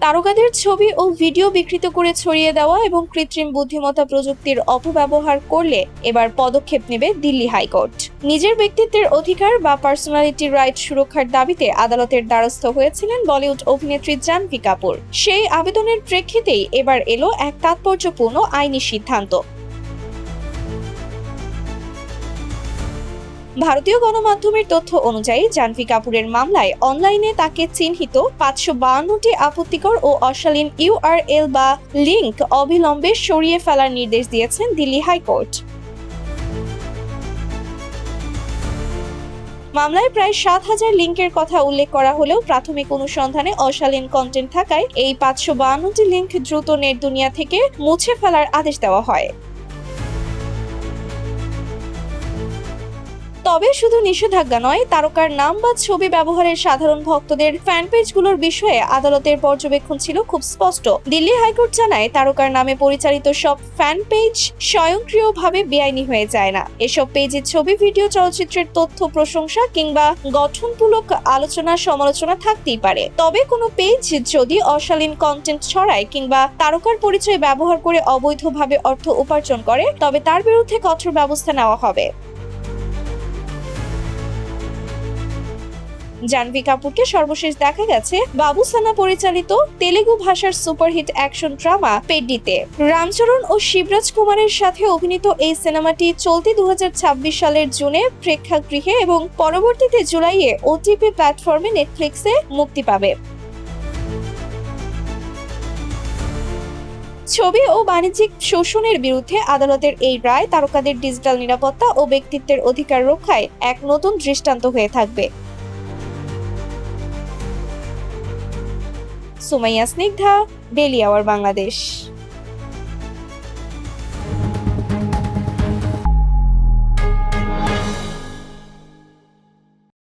তারকাদের ছবি ও ভিডিও বিকৃত করে ছড়িয়ে দেওয়া এবং কৃত্রিম বুদ্ধিমত্তা প্রযুক্তির অপব্যবহার করলে এবার পদক্ষেপ নেবে দিল্লি হাইকোর্ট। নিজের ব্যক্তিত্বের অধিকার বা পার্সোনালিটি রাইট সুরক্ষার দাবিতে আদালতের দ্বারস্থ হয়েছিলেন বলিউড অভিনেত্রী জাহ্নবী কাপুর। সেই আবেদনের প্রেক্ষিতেই এবার এলো এক তাৎপর্যপূর্ণ আইনি সিদ্ধান্ত। ভারতীয় গণমাধ্যমের তথ্য অনুযায়ী জাহ্নবী কাপুরের মামলায় অনলাইনে তাকে চিহ্নিত ৫৫২টি আপত্তিকর ও অশালীন ইউআরএল বা লিঙ্ক অবিলম্বে সরিয়ে ফেলার নির্দেশ দিয়েছেন দিল্লি হাইকোর্ট। মামলায় প্রায় ৭,০০০ লিঙ্কের কথা উল্লেখ করা হলেও প্রাথমিক অনুসন্ধানে অশালীন কন্টেন্ট থাকায় এই ৫৫২টি লিঙ্ক দ্রুত নেট দুনিয়া থেকে মুছে ফেলার আদেশ দেওয়া হয়। তবে শুধু নিষেধাজ্ঞা নয়, তারকার নাম বা ছবি ব্যবহারের সাধারণ ভক্তদের ফ্যান পেজগুলোর বিষয়ে আদালতের পর্যবেক্ষণ ছিল খুব স্পষ্ট। দিল্লি হাইকোর্ট জানায়, তারকার নামে পরিচালিত সব ফ্যান পেজ স্বয়ংক্রিয়ভাবে বেআইনি হয়ে যায় না। এসব পেজে ছবি, ভিডিও, চলচ্চিত্রের তথ্য, প্রশংসা কিংবা গঠনমূলক আলোচনা সমালোচনা থাকতেই পারে। তবে কোনো পেজ যদি অশালীন কন্টেন্ট ছড়ায় কিংবা তারকার পরিচয় ব্যবহার করে অবৈধভাবে অর্থ উপার্জন করে, তবে তার বিরুদ্ধে কঠোর ব্যবস্থা নেওয়া হবে। জাহ্নবী কাপুরকে সর্বশেষ দেখা গেছে বাবুসানা পরিচালিত তেলেগু ভাষার সুপারহিট অ্যাকশন ড্রামা পেড্ডিতে। রামচরণ ও শিবরাজ কুমারের সাথে অভিনীত এই সিনেমাটি চলতি ২০২৬ সালের জুনে প্রেক্ষাগৃহে এবং পরবর্তীতে জুলাইয়ে ওটিটি প্ল্যাটফর্মে নেটফ্লিক্সে মুক্তি পাবে। ছবি ও বাণিজ্যিক শোষণের বিরুদ্ধে আদালতের এই রায় তারকাদের ডিজিটাল নিরাপত্তা ও ব্যক্তিত্বের অধিকার রক্ষায় এক নতুন দৃষ্টান্ত হয়ে থাকবে। Sumaiya Snigdha, Daily Our Bangladesh.